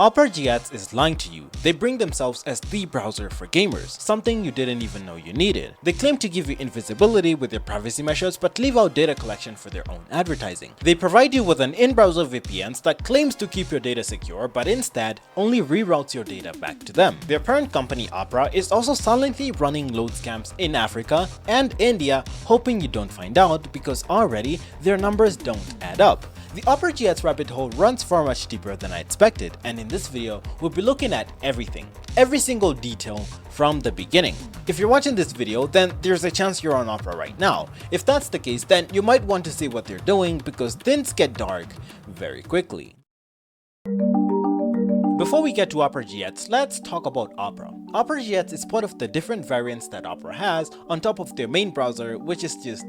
OperaGX is lying to you. They bring themselves as the browser for gamers, something you didn't even know you needed. They claim to give you invisibility with their privacy measures but leave out data collection for their own advertising. They provide you with an in-browser VPN that claims to keep your data secure but instead only reroutes your data back to them. Their parent company Opera is also silently running load scams in Africa and India, hoping you don't find out because already their numbers don't add up. The OperaGX rabbit hole runs far much deeper than I expected, and in this video, we'll be looking at everything, every single detail from the beginning. If you're watching this video, then there's a chance you're on Opera right now. If that's the case, then you might want to see what they're doing because things get dark very quickly. Before we get to OperaGX, let's talk about Opera. OperaGX is part of the different variants that Opera has on top of their main browser, which is just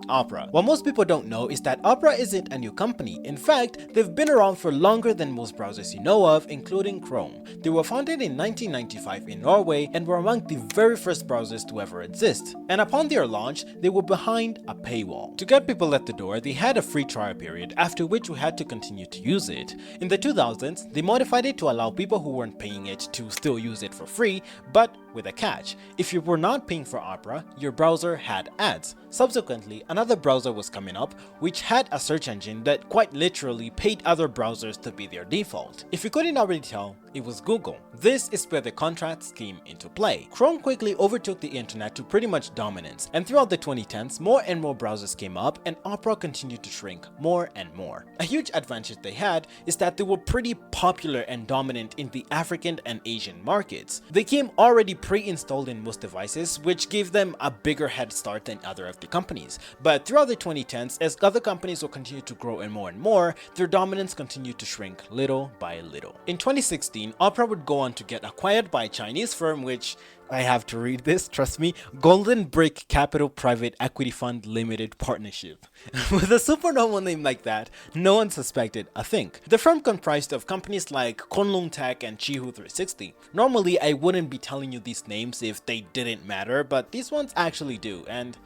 Opera. What most people don't know is that Opera isn't a new company. In fact, they've been around for longer than most browsers you know of, including Chrome. They were founded in 1995 in Norway and were among the very first browsers to ever exist. And upon their launch, they were behind a paywall. To get people at the door, they had a free trial period, after which we had to continue to use it. In the 2000s, they modified it to allow people who weren't paying it to still use it for free, but with a catch. If you were not paying for Opera, your browser had ads. Subsequently, another browser was coming up which had a search engine that quite literally paid other browsers to be their default. If you couldn't already tell, it was Google. This is where the contracts came into play. Chrome quickly overtook the internet to pretty much dominance, and throughout the 2010s, more and more browsers came up and Opera continued to shrink more and more. A huge advantage they had is that they were pretty popular and dominant in the African and Asian markets. They came already pre-installed in most devices, which gave them a bigger head start than other of the companies. But throughout the 2010s, as other companies will continue to grow and more, their dominance continued to shrink little by little. In 2016, Opera would go on to get acquired by a Chinese firm which, I have to read this, trust me, Golden Brick Capital Private Equity Fund Limited Partnership. With a super normal name like that, no one suspected a thing. The firm comprised of companies like Kunlun Tech and Chihu 360. Normally, I wouldn't be telling you these names if they didn't matter, but these ones actually do, and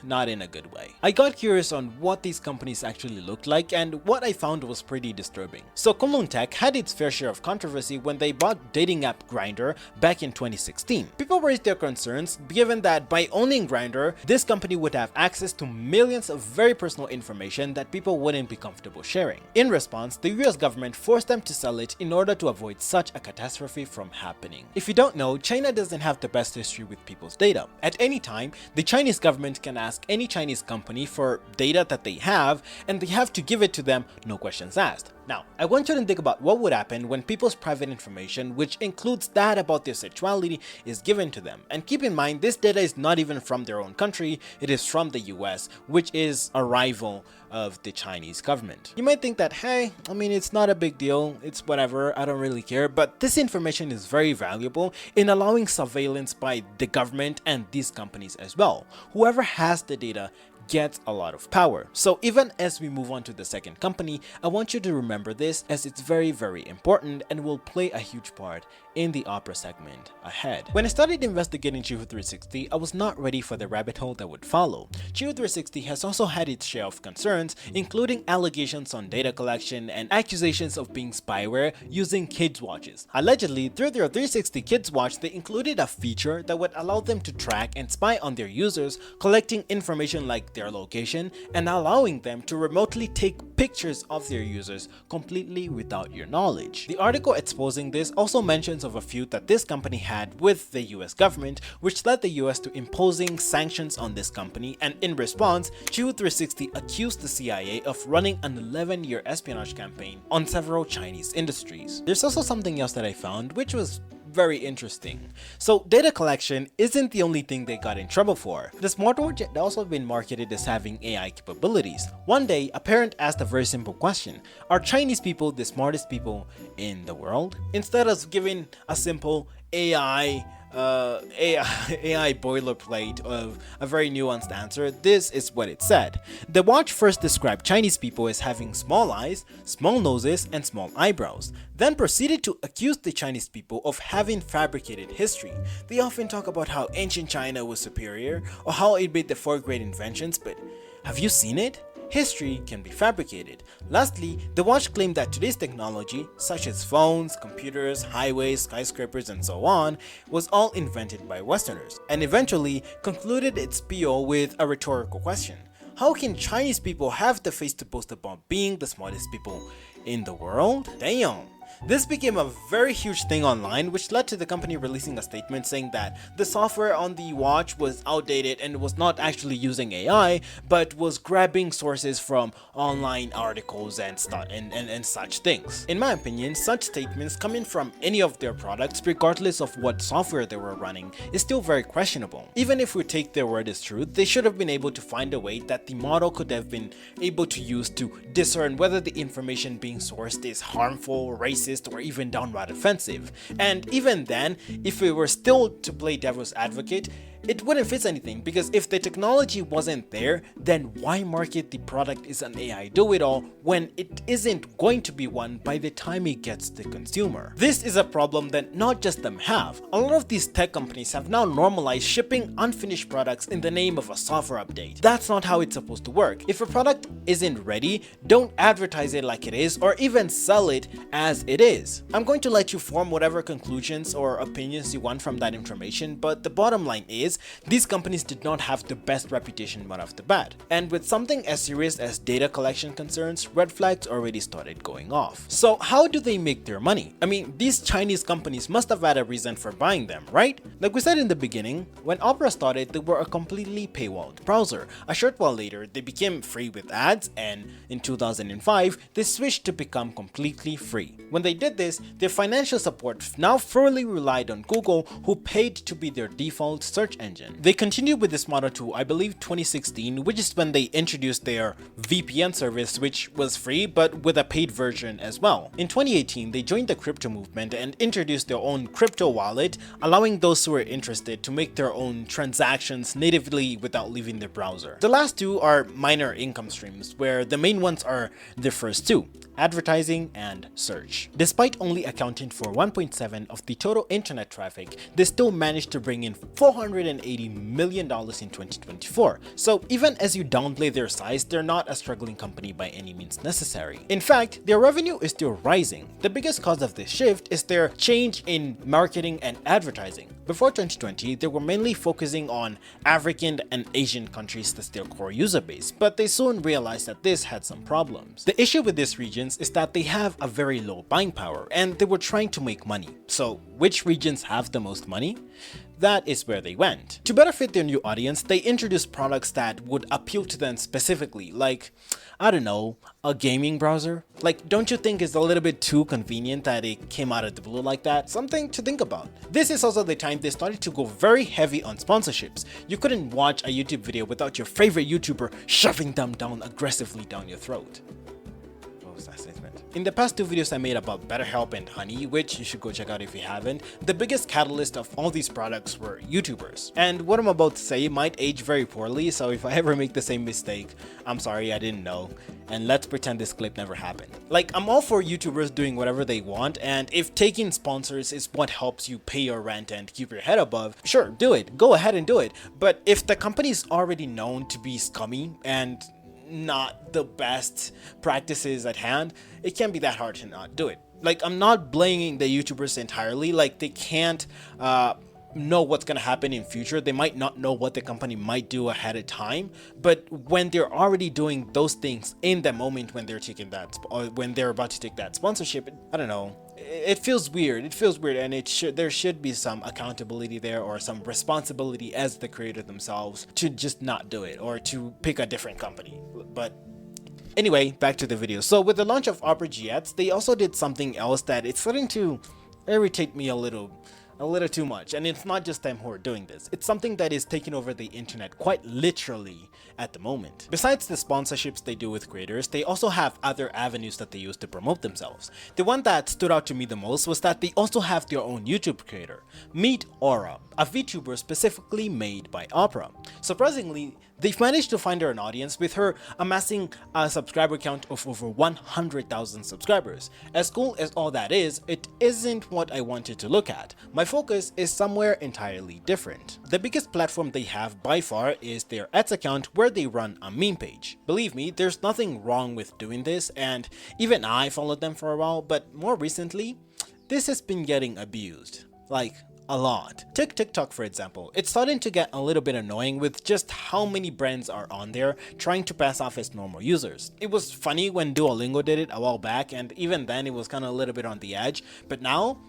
not in a good way. I got curious on what these companies actually looked like, and what I found was pretty disturbing. So Kunlun Tech had its fair share of controversy when they bought dating app Grindr back in 2016. People raised their concerns given that by owning Grindr, this company would have access to millions of very personal information that people wouldn't be comfortable sharing. In response, the US government forced them to sell it in order to avoid such a catastrophe from happening. If you don't know, China doesn't have the best history with people's data. At any time, the Chinese government can ask any Chinese company for data that they have, and they have to give it to them, no questions asked. Now, I want you to think about what would happen when people's private information, which includes that about their sexuality, is given to them. And keep in mind, this data is not even from their own country, it is from the US, which is a rival of the Chinese government. You might think that, hey, I mean, it's not a big deal, it's whatever, I don't really care, but this information is very valuable in allowing surveillance by the government and these companies as well. Whoever has the data gets a lot of power. So even as we move on to the second company, I want you to remember this as it's very, very important and will play a huge part in the Opera segment ahead. When I started investigating Chihu 360, I was not ready for the rabbit hole that would follow. Chihu 360 has also had its share of concerns, including allegations on data collection and accusations of being spyware using kids' watches. Allegedly, through their 360 Kids Watch, they included a feature that would allow them to track and spy on their users, collecting information like their location and allowing them to remotely take pictures of their users completely without your knowledge. The article exposing this also mentions of a feud that this company had with the US government, which led the US to imposing sanctions on this company, and in response, Chihu 360 accused the CIA of running an 11-year espionage campaign on several Chinese industries. There's also something else that I found which was very interesting. So data collection isn't the only thing they got in trouble for. The smartwatch had also been marketed as having AI capabilities. One day, a parent asked a very simple question: are Chinese people the smartest people in the world? Instead of giving a simple AI boilerplate of a very nuanced answer, this is what it said. The watch first described Chinese people as having small eyes, small noses, and small eyebrows, then proceeded to accuse the Chinese people of having fabricated history. They often talk about how ancient China was superior or how it made the fourth great inventions, but have you seen it? history can be fabricated. Lastly, the watch claimed that today's technology, such as phones, computers, highways, skyscrapers, and so on, was all invented by Westerners, and eventually concluded its spiel with a rhetorical question. How can Chinese people have the face to boast about being the smartest people in the world? Damn. This became a very huge thing online, which led to the company releasing a statement saying that the software on the watch was outdated and was not actually using AI, but was grabbing sources from online articles and such things. In my opinion, such statements coming from any of their products, regardless of what software they were running, is still very questionable. Even if we take their word as truth, they should have been able to find a way that the model could have been able to use to discern whether the information being sourced is harmful, racist, or even downright offensive. And even then, if we were still to play devil's advocate, it wouldn't fix anything, because if the technology wasn't there, then why market the product as an AI do-it-all when it isn't going to be one by the time it gets to the consumer? This is a problem that not just them have. A lot of these tech companies have now normalized shipping unfinished products in the name of a software update. That's not how it's supposed to work. If a product isn't ready, don't advertise it like it is or even sell it as it is. I'm going to let you form whatever conclusions or opinions you want from that information, but the bottom line is these companies did not have the best reputation right off the bat. And with something as serious as data collection concerns, red flags already started going off. So how do they make their money? I mean, these Chinese companies must have had a reason for buying them, right? Like we said in the beginning, when Opera started, they were a completely paywalled browser. A short while later, they became free with ads, and in 2005, they switched to become completely free. When they did this, their financial support now fully relied on Google, who paid to be their default search engine. They continued with this model to, I believe, 2016, which is when they introduced their VPN service, which was free but with a paid version as well. In 2018, they joined the crypto movement and introduced their own crypto wallet, allowing those who were interested to make their own transactions natively without leaving their browser. The last two are minor income streams, where the main ones are the first two: advertising and search. Despite only accounting for 1.7% of the total internet traffic, they still managed to bring in $480 million in 2024. So even as you downplay their size, they're not a struggling company by any means necessary. In fact, their revenue is still rising. The biggest cause of this shift is their change in marketing and advertising. Before 2020, they were mainly focusing on African and Asian countries as their core user base, but they soon realized that this had some problems. The issue with these regions is that they have a very low buying power, and they were trying to make money. So which regions have the most money? That is where they went. To better fit their new audience, they introduced products that would appeal to them specifically, like, I don't know, a gaming browser? Like, don't you think it's a little bit too convenient that it came out of the blue like that? Something to think about. This is also the time they started to go very heavy on sponsorships. You couldn't watch a YouTube video without your favorite YouTuber shoving them down aggressively down your throat. What was that statement? In the past two videos I made about BetterHelp and Honey, which you should go check out if you haven't, the biggest catalyst of all these products were YouTubers. And what I'm about to say might age very poorly, so if I ever make the same mistake, I'm sorry, I didn't know. And let's pretend this clip never happened. Like, I'm all for YouTubers doing whatever they want, and if taking sponsors is what helps you pay your rent and keep your head above, sure, do it. Go ahead and do it. But if the company is already known to be scummy and not the best practices at hand, it can't be that hard to not do it. Like, I'm not blaming the YouTubers entirely. Like, they can't know what's gonna happen in future. They might not know what the company might do ahead of time, but when they're already doing those things in the moment when they're taking that, or when they're about to take that sponsorship, I don't know, it feels weird. It feels weird, and there should be some accountability there, or some responsibility as the creator themselves to just not do it, or to pick a different company. But anyway, back to the video. So with the launch of OperaGX, they also did something else that it's starting to irritate me a little too much. And it's not just them who are doing this. It's something that is taking over the internet quite literally at the moment. Besides the sponsorships they do with creators, they also have other avenues that they use to promote themselves. The one that stood out to me the most was that they also have their own YouTube creator. Meet Aura, a VTuber specifically made by Opera. Surprisingly, They've managed to find her an audience with her amassing a subscriber count of over 100,000 subscribers. As cool as all that is, it isn't what I wanted to look at. My focus is somewhere entirely different. The biggest platform they have by far is their ads account, where they run a meme page. Believe me, there's nothing wrong with doing this, and even I followed them for a while, but more recently, this has been getting abused. Like, a lot. Take TikTok for example. It's starting to get a little bit annoying with just how many brands are on there trying to pass off as normal users. It was funny when Duolingo did it a while back, and even then it was kind of a little bit on the edge, but now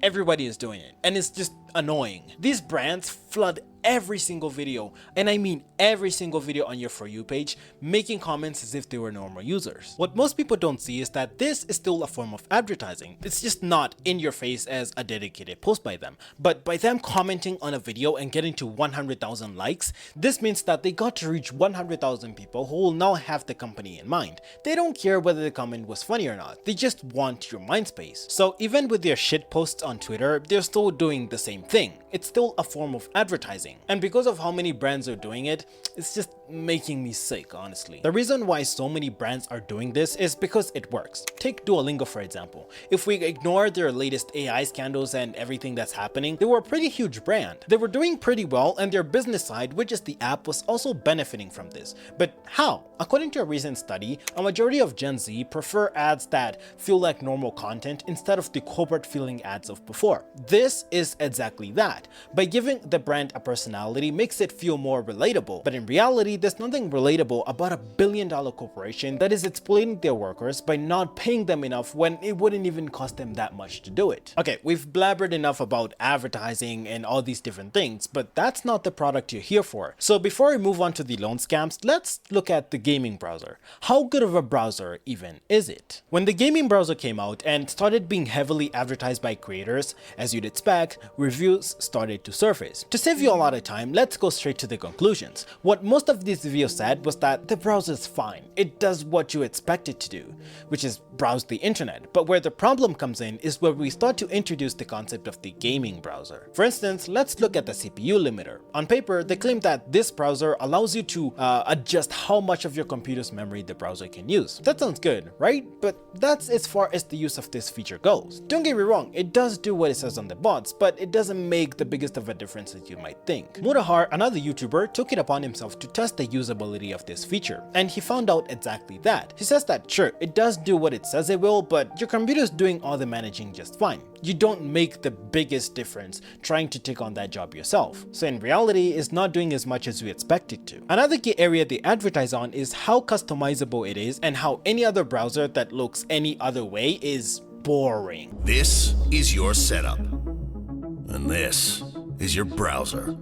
everybody is doing it, and it's just annoying. These brands flood every single video, and I mean every single video on your For You page, making comments as if they were normal users. What most people don't see is that this is still a form of advertising. It's just not in your face as a dedicated post by them, but by them commenting on a video and getting to 100,000 likes, this means that they got to reach 100,000 people who will now have the company in mind. They don't care whether the comment was funny or not, they just want your mind space. So even with their shit posts on Twitter, they're still doing the same thing. It's still a form of advertising. And because of how many brands are doing it, it's just making me sick, honestly. The reason why so many brands are doing this is because it works. Take Duolingo for example. If we ignore their latest AI scandals and everything that's happening, they were a pretty huge brand. They were doing pretty well, and their business side, which is the app, was also benefiting from this. But how? According to a recent study, a majority of Gen Z prefer ads that feel like normal content instead of the corporate feeling ads of before. This is exactly that. By giving the brand a personality makes it feel more relatable, but in reality there's nothing relatable about a billion-dollar corporation that is exploiting their workers by not paying them enough when it wouldn't even cost them that much to do it. Okay, we've blabbered enough about advertising and all these different things, but that's not the product you're here for. So before we move on to the loan scams, let's look at the gaming browser. How good of a browser even is it? When the gaming browser came out and started being heavily advertised by creators, as you'd expect, reviews started to surface. To save you a lot of time, let's go straight to the conclusions. What most of these videos said was that the browser is fine. It does what you expect it to do, which is browse the internet. But where the problem comes in is where we start to introduce the concept of the gaming browser. For instance, let's look at the CPU limiter. On paper, they claim that this browser allows you to adjust how much of your computer's memory the browser can use. That sounds good, right? But that's as far as the use of this feature goes. Don't get me wrong, it does do what it says on the bots, but it doesn't make the biggest of a difference as you might think. Murahar, another YouTuber, took it upon himself to test the usability of this feature, and he found out exactly that. He says that sure, it does do what it says it will, but your computer's doing all the managing just fine. You don't make the biggest difference trying to take on that job yourself. So in reality, it's not doing as much as we expect it to. Another key area they advertise on is how customizable it is and how any other browser that looks any other way is boring. This is your setup, and this is your browser.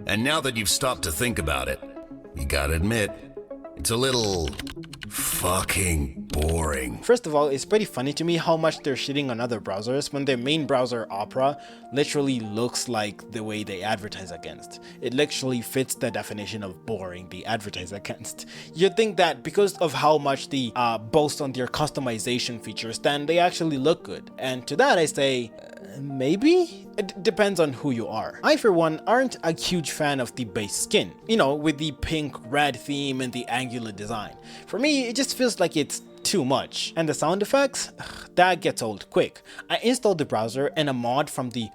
And now that you've stopped to think about it, you gotta admit, it's a little fucking boring. First of all, it's pretty funny to me how much they're shitting on other browsers when their main browser, Opera, literally looks like the way they advertise against. It literally fits the definition of boring they advertise against. You'd think that because of how much they boast on their customization features, then they actually look good. And to that I say, maybe? It depends on who you are. I, for one, aren't a huge fan of the base skin, you know, with the pink red theme and the angular design. For me, it just feels like it's too much. And the sound effects? That gets old quick. I installed the browser and a mod from the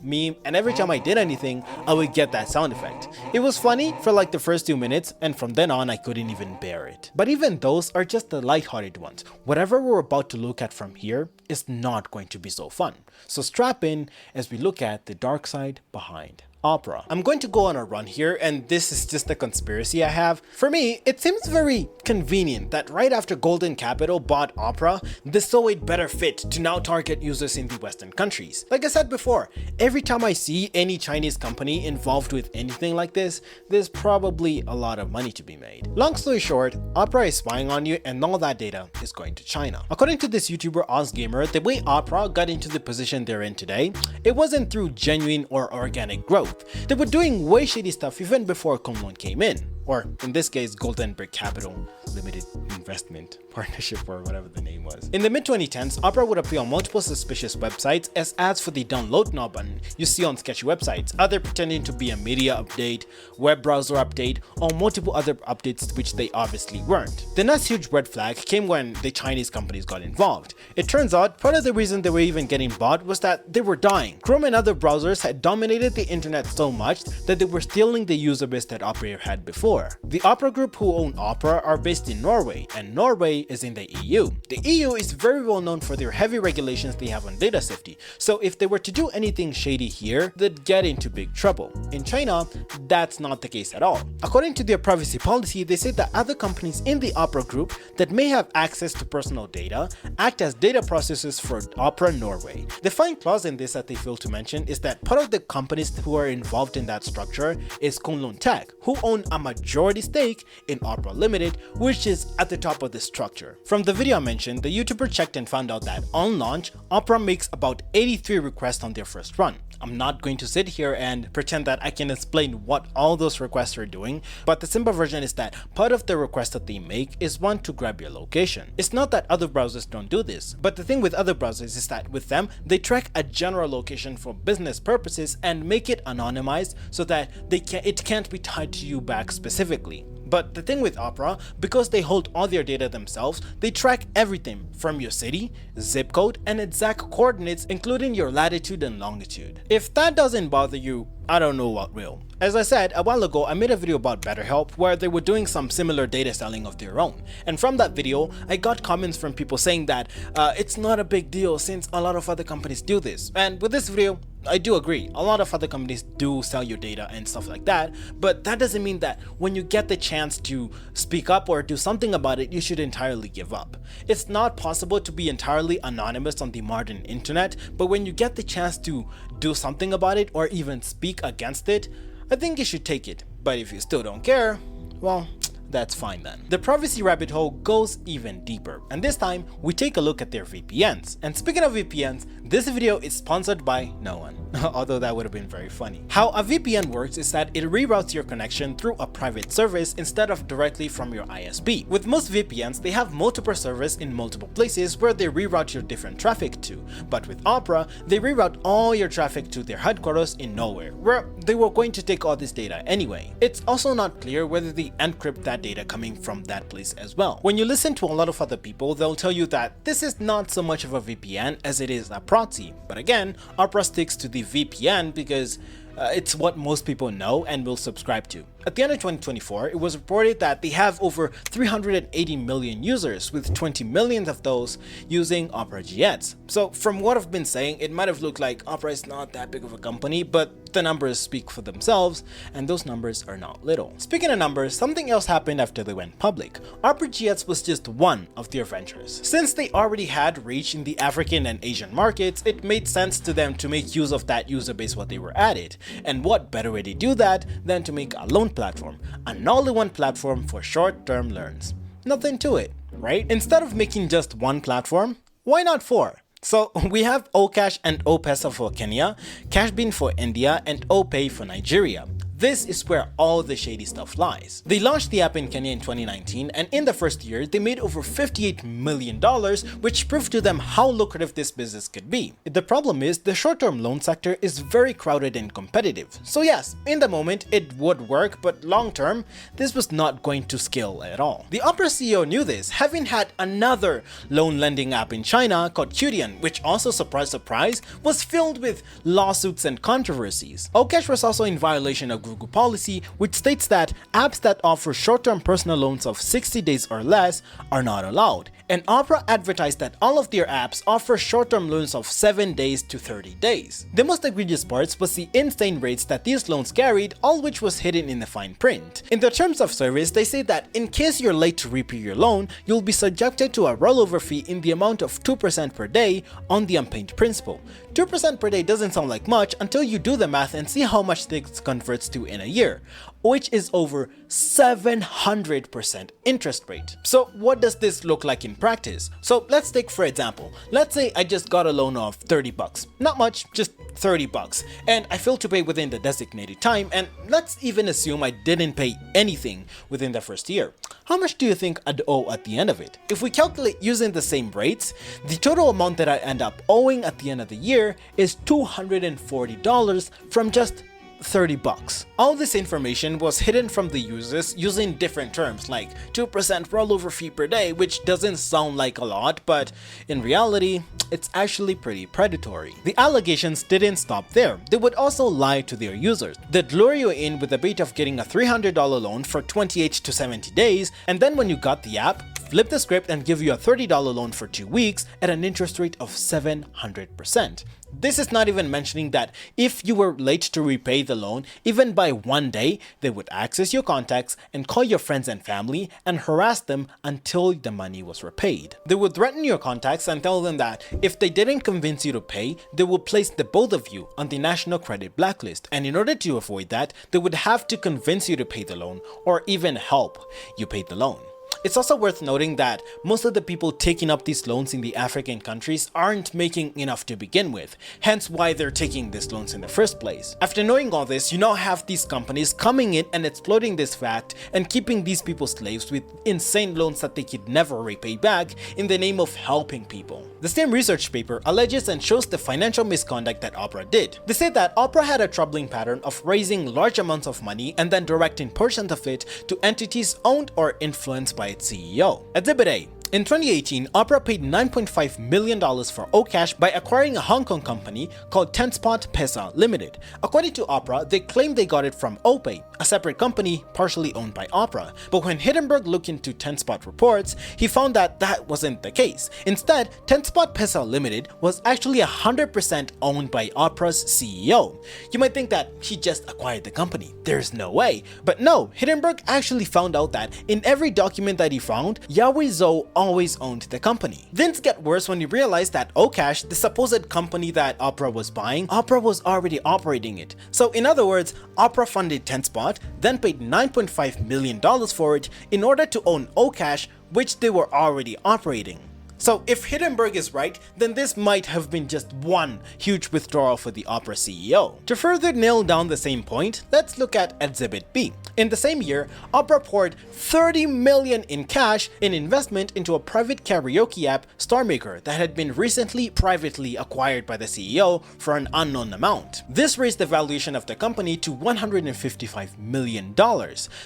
meme, and every time I did anything, I would get that sound effect. It was funny for like the first 2 minutes, and from then on I couldn't even bear it. But even those are just the lighthearted ones. Whatever we're about to look at from here is not going to be so fun. So strap in as we look at the dark side behind Opera. I'm going to go on a run here, and this is just a conspiracy I have. For me, it seems very convenient that right after Golden Capital bought Opera, they saw it better fit to now target users in the Western countries. Like I said before, every time I see any Chinese company involved with anything like this, there's probably a lot of money to be made. Long story short, Opera is spying on you, and all that data is going to China. According to this YouTuber OzGamer, the way Opera got into the position they're in today, it wasn't through genuine or organic growth. They were doing way shady stuff even before Kunlun came in. or in this case, Golden Brick Capital Limited Investment Partnership or whatever the name was. In the mid-2010s, Opera would appear on multiple suspicious websites as ads for the download now button you see on sketchy websites, either pretending to be a media update, web browser update, or multiple other updates which they obviously weren't. The next huge red flag came when the Chinese companies got involved. It turns out part of the reason they were even getting bought was that they were dying. Chrome and other browsers had dominated the internet so much that they were stealing the user base that Opera had before. The Opera Group who own Opera are based in Norway, and Norway is in the EU. The EU is very well known for their heavy regulations they have on data safety, so if they were to do anything shady here, they'd get into big trouble. In China, that's not the case at all. According to their privacy policy, they say that other companies in the Opera Group that may have access to personal data act as data processors for Opera Norway. The fine clause in this that they fail to mention is that part of the companies who are involved in that structure is Kunlun Tech, who own a majority stake in Opera Limited, which is at the top of the structure. From the video I mentioned, the YouTuber checked and found out that on launch, Opera makes about 83 requests on their first run. I'm not going to sit here and pretend that I can explain what all those requests are doing, but the simple version is that part of the request that they make is one to grab your location. It's not that other browsers don't do this, but the thing with other browsers is that with them, they track a general location for business purposes and make it anonymized so that it can't be tied to you back specifically. But the thing with Opera, because they hold all their data themselves, they track everything from your city, zip code, and exact coordinates, including your latitude and longitude. If that doesn't bother you, I don't know what will. As I said a while ago, I made a video about BetterHelp where they were doing some similar data selling of their own. And from that video, I got comments from people saying that it's not a big deal since a lot of other companies do this. And with this video, I do agree. A lot of other companies do sell your data and stuff like that, but that doesn't mean that when you get the chance to speak up or do something about it, you should entirely give up. It's not possible to be entirely anonymous on the modern internet, but when you get the chance to do something about it or even speak against it, I think you should take it. But if you still don't care, well, that's fine then. The privacy rabbit hole goes even deeper, and this time we take a look at their VPNs. And speaking of VPNs, this video is sponsored by no one, although that would have been very funny. How a VPN works is that it reroutes your connection through a private service instead of directly from your ISP. With most VPNs, they have multiple servers in multiple places where they reroute your different traffic to, but with Opera, they reroute all your traffic to their headquarters in nowhere, where they were going to take all this data anyway. It's also not clear whether they encrypt that data coming from that place as well. When you listen to a lot of other people, they'll tell you that this is not so much of a VPN as it is a proxy. But again, Opera sticks to the VPN because it's what most people know and will subscribe to. At the end of 2024, it was reported that they have over 380 million users, with 20 million of those using OperaGX. So from what I've been saying, it might have looked like Opera is not that big of a company, but the numbers speak for themselves, and those numbers are not little. Speaking of numbers, something else happened after they went public. OperaGX was just one of their ventures. Since they already had reach in the African and Asian markets, it made sense to them to make use of that user base while they were at it. And what better way to do that than to make a loan platform, an all-in-one platform for short-term loans. Nothing to it, right? Instead of making just one platform, why not four? So we have Okash and Opesa for Kenya, Cashbean for India, and Opay for Nigeria. This is where all the shady stuff lies. They launched the app in Kenya in 2019, and in the first year, they made over $58 million, which proved to them how lucrative this business could be. The problem is, the short-term loan sector is very crowded and competitive. So yes, in the moment, it would work, but long-term, this was not going to scale at all. The Opera CEO knew this, having had another loan lending app in China called Qdian, which also, surprise surprise, was filled with lawsuits and controversies. Okash was also in violation of Google policy, which states that apps that offer short-term personal loans of 60 days or less are not allowed. And Opera advertised that all of their apps offer short-term loans of 7 days to 30 days. The most egregious parts was the insane rates that these loans carried, all which was hidden in the fine print. In the terms of service, they say that in case you're late to repay your loan, you'll be subjected to a rollover fee in the amount of 2% per day on the unpaid principal. 2% per day doesn't sound like much until you do the math and see how much this converts to in a year. which is over 700% interest rate. So what does this look like in practice? So let's take for example, let's say I just got a loan of 30 bucks. Not much, just 30 bucks. And I failed to pay within the designated time, and let's even assume I didn't pay anything within the first year. How much do you think I'd owe at the end of it? If we calculate using the same rates, the total amount that I end up owing at the end of the year is $240 from just 30 bucks. All this information was hidden from the users using different terms like 2% rollover fee per day, which doesn't sound like a lot, but in reality, it's actually pretty predatory. The allegations didn't stop there. They would also lie to their users. They'd lure you in with the bait of getting a $300 loan for 28 to 70 days, and then when you got the app, flip the script and give you a $30 loan for 2 weeks at an interest rate of 700%. This is not even mentioning that if you were late to repay the loan, even by 1 day, they would access your contacts and call your friends and family and harass them until the money was repaid. They would threaten your contacts and tell them that if they didn't convince you to pay, they would place the both of you on the national credit blacklist, and in order to avoid that, they would have to convince you to pay the loan or even help you pay the loan. It's also worth noting that most of the people taking up these loans in the African countries aren't making enough to begin with, hence why they're taking these loans in the first place. After knowing all this, you now have these companies coming in and exploiting this fact and keeping these people slaves with insane loans that they could never repay back in the name of helping people. The same research paper alleges and shows the financial misconduct that Opera did. They say that Opera had a troubling pattern of raising large amounts of money and then directing portions of it to entities owned or influenced by its CEO. Exhibit A. In 2018, Opera paid $9.5 million for Okash by acquiring a Hong Kong company called Tenspot Pesa Limited. According to Opera, they claimed they got it from Opay, a separate company partially owned by Opera. But when Hindenburg looked into Tenspot reports, he found that that wasn't the case. Instead, Tenspot Pesa Limited was actually 100% owned by Opera's CEO. You might think that he just acquired the company. There's no way. But no, Hindenburg actually found out that in every document that he found, Yahweh Zhou always owned the company. Things get worse when you realize that Okash, the supposed company that Opera was buying, Opera was already operating it. So in other words, Opera funded Tenspot, then paid $9.5 million for it in order to own Okash, which they were already operating. So if Hindenburg is right, then this might have been just one huge withdrawal for the Opera CEO. To further nail down the same point, let's look at Exhibit B. In the same year, Opera poured $30 million in cash in investment into a private karaoke app, StarMaker, that had been recently privately acquired by the CEO for an unknown amount. This raised the valuation of the company to $155 million.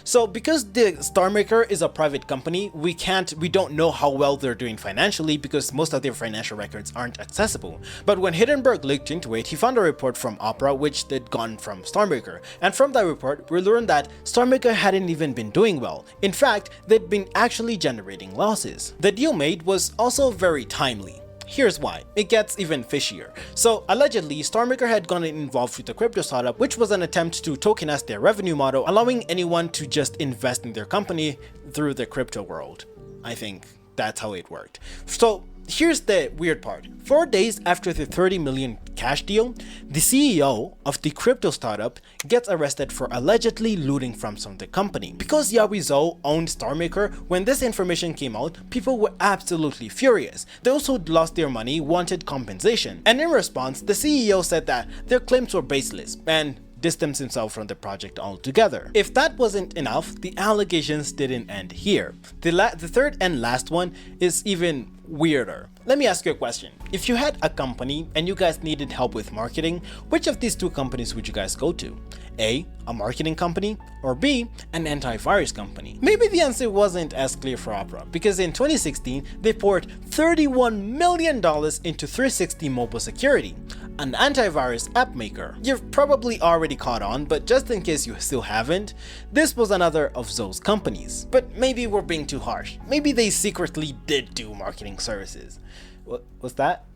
So because the StarMaker is a private company, we don't know how well they're doing financially because most of their financial records aren't accessible. But when Hindenburg looked into it, he found a report from Opera which they'd gotten from StarMaker. And from that report, we learned that StarMaker hadn't even been doing well. In fact, they'd been actually generating losses. The deal made was also very timely. Here's why. It gets even fishier. So allegedly, StarMaker had gotten involved with the crypto startup, which was an attempt to tokenize their revenue model, allowing anyone to just invest in their company through the crypto world. I think that's how it worked. So here's the weird part. 4 days after the $30 million cash deal, the CEO of the crypto startup gets arrested for allegedly looting funds from the company. Because Yahweh Zhou owned StarMaker, when this information came out, people were absolutely furious. Those who'd lost their money wanted compensation. And in response, the CEO said that their claims were baseless and distanced himself from the project altogether. If that wasn't enough, the allegations didn't end here. The third and last one is even weirder. Let me ask you a question. If you had a company and you guys needed help with marketing, which of these two companies would you guys go to? A marketing company, or B, an antivirus company? Maybe the answer wasn't as clear for Opera, because in 2016, they poured $31 million into 360 Mobile Security, an antivirus app maker. You've probably already caught on, but just in case you still haven't, this was another of Zhou's companies. But maybe we're being too harsh. Maybe they secretly did do marketing services. What was that?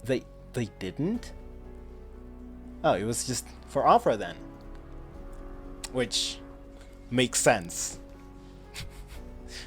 They didn't? Oh, it was just for Opera then. Which makes sense.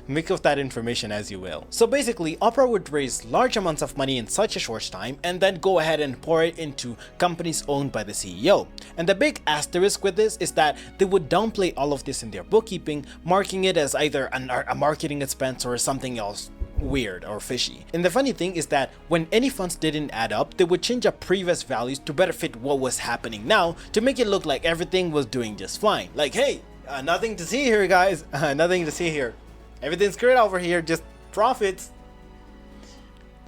Make of that information as you will. So basically, Opera would raise large amounts of money in such a short time and then go ahead and pour it into companies owned by the CEO. And the big asterisk with this is that they would downplay all of this in their bookkeeping, marking it as either a marketing expense or something else weird or fishy. And the funny thing is that when any funds didn't add up, they would change up previous values to better fit what was happening now to make it look like everything was doing just fine. Like, hey, nothing to see here, guys. Nothing to see here. Everything's great over here, just profits.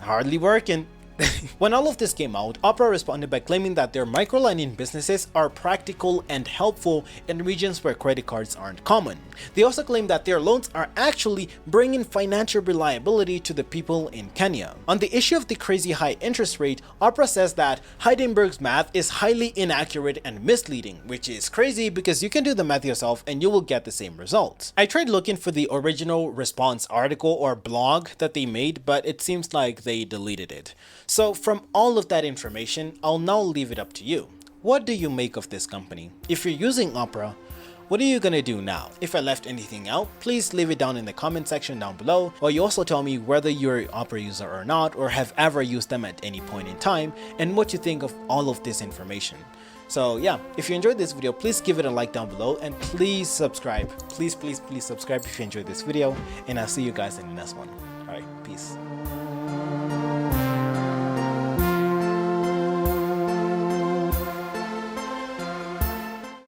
Hardly working. When all of this came out, Opera responded by claiming that their microlending businesses are practical and helpful in regions where credit cards aren't common. They also claim that their loans are actually bringing financial reliability to the people in Kenya. On the issue of the crazy high interest rate, Opera says that Heidenberg's math is highly inaccurate and misleading, which is crazy because you can do the math yourself and you will get the same results. I tried looking for the original response article or blog that they made, but it seems like they deleted it. So from all of that information, I'll now leave it up to you. What do you make of this company? If you're using Opera, what are you gonna do now? If I left anything out, please leave it down in the comment section down below, or you also tell me whether you're an Opera user or not, or have ever used them at any point in time, and what you think of all of this information. So yeah, if you enjoyed this video, please give it a like down below, and please subscribe. Please subscribe if you enjoyed this video, and I'll see you guys in the next one. Alright, peace.